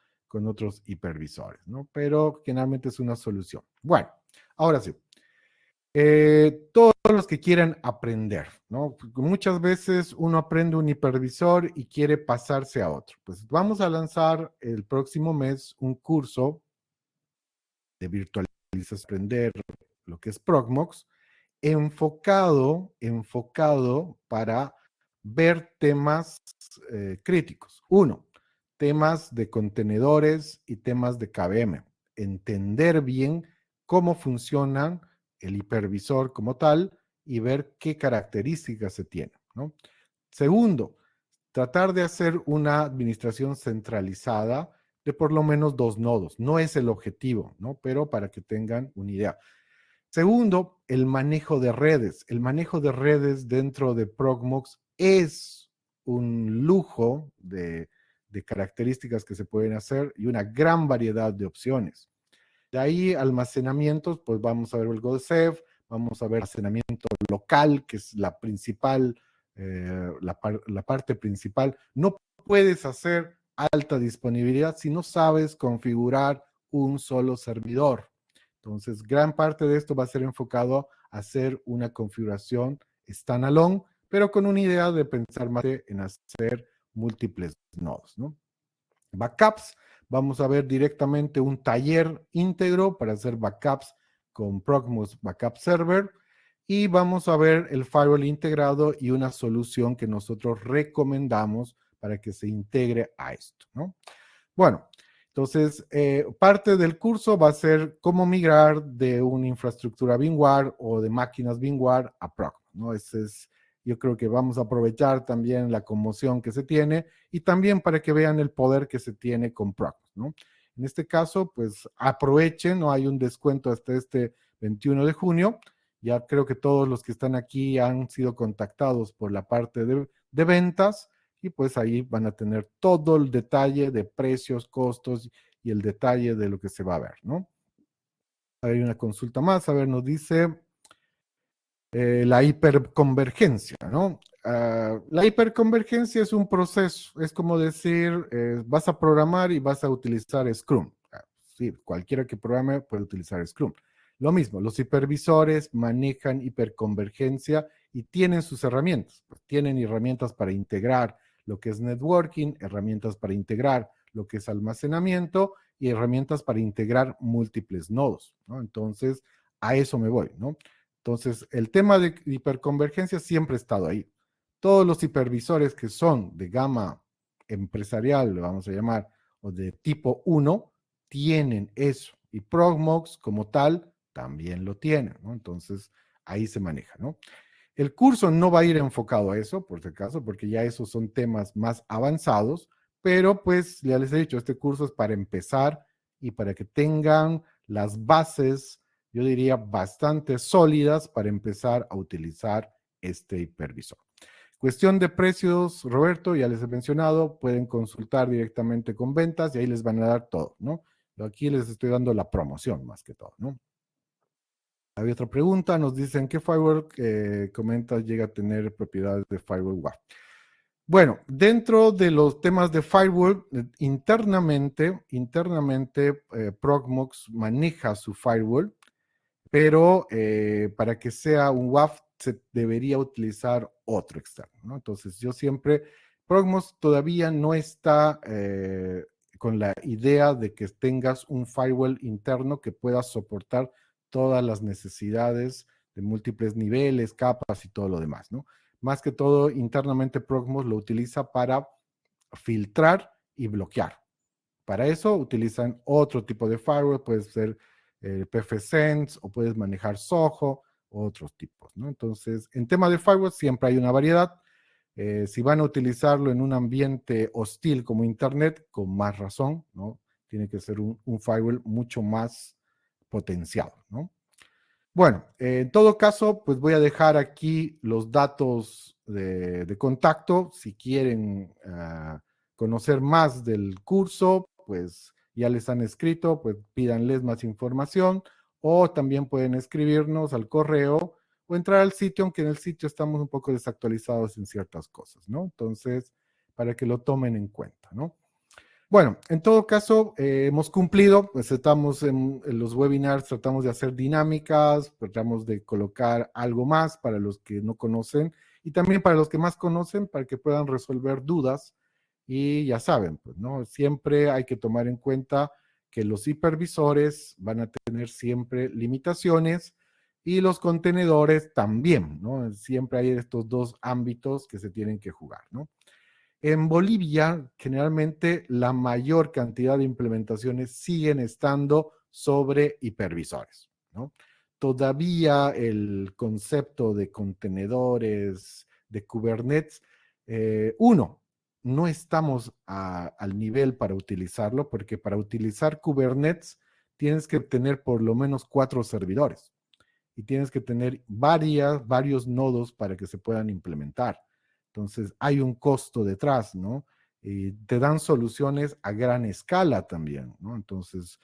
hipervisores, ¿no? Pero generalmente es una solución. Bueno, ahora sí. Todos los que quieran aprender, ¿no? Muchas veces uno aprende un hipervisor y quiere pasarse a otro. Pues vamos a lanzar el próximo mes un curso de virtualización, aprender lo que es Proxmox, enfocado para ver temas críticos. Uno, temas de contenedores y temas de KVM. Entender bien cómo funcionan el hipervisor como tal y ver qué características se tienen, ¿no? Segundo, tratar de hacer una administración centralizada de por lo menos 2 nodos. No es el objetivo, ¿no? Pero para que tengan una idea. Segundo, el manejo de redes. El manejo de redes dentro de Proxmox es un lujo de características que se pueden hacer y una gran variedad de opciones. De ahí almacenamientos, pues vamos a ver el GoldSafe, vamos a ver almacenamiento local, que es la principal, la parte principal. No puedes hacer alta disponibilidad si no sabes configurar un solo servidor. Entonces, gran parte de esto va a ser enfocado a hacer una configuración standalone, pero con una idea de pensar más en hacer múltiples nodos, ¿no? Backups, vamos a ver directamente un taller íntegro para hacer backups con Proxmox Backup Server y vamos a ver el firewall integrado y una solución que nosotros recomendamos para que se integre a esto, ¿no? Bueno, entonces, parte del curso va a ser cómo migrar de una infraestructura VMware o de máquinas VMware a Proxmox, ¿no? Yo creo que vamos a aprovechar también la conmoción que se tiene y también para que vean el poder que se tiene con Proxmox, ¿no? En este caso, pues aprovechen, ¿no? Hay un descuento hasta este 21 de junio. Ya creo que todos los que están aquí han sido contactados por la parte de ventas y pues ahí van a tener todo el detalle de precios, costos y el detalle de lo que se va a ver, ¿no? Hay una consulta más, a ver, nos dice la hiperconvergencia, ¿no? La hiperconvergencia es un proceso, es como decir, vas a programar y vas a utilizar Scrum. Sí, cualquiera que programe puede utilizar Scrum. Lo mismo, los hipervisores manejan hiperconvergencia y tienen sus herramientas. Pues tienen herramientas para integrar lo que es networking, herramientas para integrar lo que es almacenamiento y herramientas para integrar múltiples nodos, ¿no? Entonces, a eso me voy, ¿no? Entonces, el tema de hiperconvergencia siempre ha estado ahí. Todos los hipervisores que son de gama empresarial, lo vamos a llamar, o de tipo 1, tienen eso. Y Proxmox como tal también lo tiene, ¿no? Entonces, ahí se maneja, ¿no? El curso no va a ir enfocado a eso, por si acaso, porque ya esos son temas más avanzados, pero pues ya les he dicho, este curso es para empezar y para que tengan las bases, yo diría, bastante sólidas para empezar a utilizar este hipervisor. Cuestión de precios, Roberto, ya les he mencionado, pueden consultar directamente con ventas y ahí les van a dar todo, ¿no? Yo aquí les estoy dando la promoción más que todo, ¿no? Había otra pregunta, nos dicen qué firewall comenta llega a tener propiedades de firewall WAF. Bueno, dentro de los temas de firewall, internamente Proxmox maneja su firewall, pero para que sea un WAF se debería utilizar otro externo, ¿no? Entonces yo siempre, Proxmox todavía no está con la idea de que tengas un firewall interno que pueda soportar todas las necesidades de múltiples niveles, capas y todo lo demás, ¿no? Más que todo, internamente Proxmox lo utiliza para filtrar y bloquear. Para eso utilizan otro tipo de firewall, puede ser PFSense o puedes manejar Soho o otros tipos, ¿no? Entonces, en tema de firewall siempre hay una variedad. Si van a utilizarlo en un ambiente hostil como Internet, con más razón, ¿no? Tiene que ser un firewall mucho más potenciado, ¿no? Bueno, en todo caso, pues voy a dejar aquí los datos de contacto. Si quieren conocer más del curso, pues ya les han escrito, pues pídanles más información o también pueden escribirnos al correo o entrar al sitio, aunque en el sitio estamos un poco desactualizados en ciertas cosas, ¿no? Entonces, para que lo tomen en cuenta, ¿no? Bueno, en todo caso, hemos cumplido, pues estamos en los webinars, tratamos de hacer dinámicas, tratamos de colocar algo más para los que no conocen y también para los que más conocen, para que puedan resolver dudas. Y ya saben, pues, ¿no? Siempre hay que tomar en cuenta que los hipervisores van a tener siempre limitaciones y los contenedores también, ¿no? Siempre hay estos dos ámbitos que se tienen que jugar, ¿no? En Bolivia, generalmente la mayor cantidad de implementaciones siguen estando sobre hipervisores, ¿no? Todavía el concepto de contenedores, de Kubernetes, no estamos al nivel para utilizarlo, porque para utilizar Kubernetes tienes que tener por lo menos 4 servidores y tienes que tener varios nodos para que se puedan implementar. Entonces, hay un costo detrás, ¿no? Y te dan soluciones a gran escala también, ¿no? Entonces,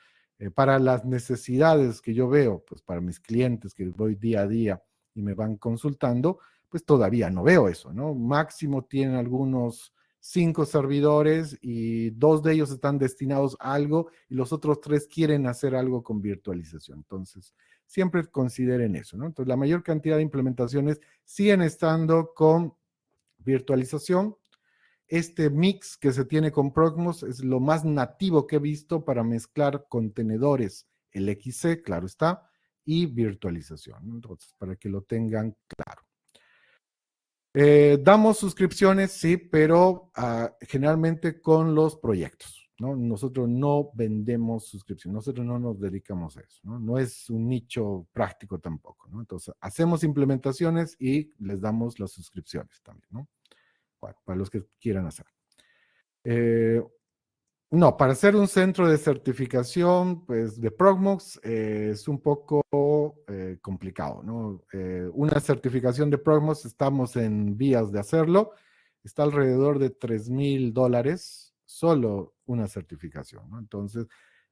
para las necesidades que yo veo, pues para mis clientes que voy día a día y me van consultando, pues todavía no veo eso, ¿no? Máximo tienen algunos 5 servidores y 2 de ellos están destinados a algo y los otros 3 quieren hacer algo con virtualización. Entonces, siempre consideren eso, ¿no? Entonces, la mayor cantidad de implementaciones siguen estando con virtualización. Este mix que se tiene con Proxmox es lo más nativo que he visto para mezclar contenedores, el XC, claro está, y virtualización, ¿no? Entonces, para que lo tengan claro. Damos suscripciones, sí, pero generalmente con los proyectos, ¿no? Nosotros no vendemos suscripciones, nosotros no nos dedicamos a eso, ¿no? No es un nicho práctico tampoco, ¿no? Entonces, hacemos implementaciones y les damos las suscripciones también, ¿no? Bueno, para los que quieran hacer. Eh, no, para hacer un centro de certificación, pues de Proxmox es un poco complicado, ¿no? Una certificación de Proxmox, estamos en vías de hacerlo, está alrededor de $3,000, solo una certificación, ¿no? Entonces,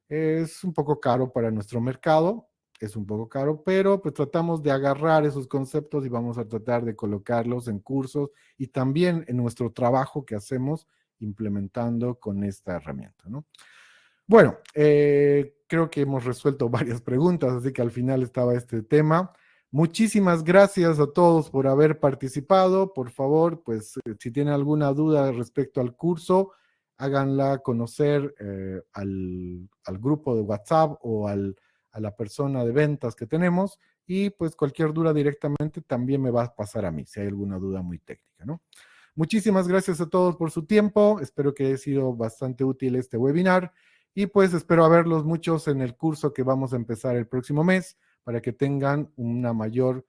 es un poco caro para nuestro mercado, es un poco caro, pero pues tratamos de agarrar esos conceptos y vamos a tratar de colocarlos en cursos y también en nuestro trabajo que hacemos implementando con esta herramienta, ¿no? Bueno, creo que hemos resuelto varias preguntas, así que al final estaba este tema. Muchísimas gracias a todos por haber participado. Por favor, pues si tienen alguna duda respecto al curso, háganla conocer al grupo de WhatsApp o a la persona de ventas que tenemos y pues cualquier duda directamente también me va a pasar a mí, si hay alguna duda muy técnica, ¿no? Muchísimas gracias a todos por su tiempo. Espero que haya sido bastante útil este webinar y pues espero verlos muchos en el curso que vamos a empezar el próximo mes para que tengan una mayor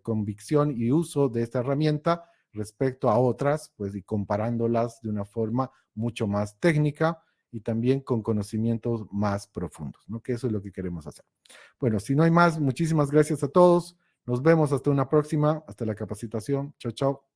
convicción y uso de esta herramienta respecto a otras, pues y comparándolas de una forma mucho más técnica y también con conocimientos más profundos, ¿no? Que eso es lo que queremos hacer. Bueno, si no hay más, muchísimas gracias a todos. Nos vemos hasta una próxima, hasta la capacitación. Chao, chao.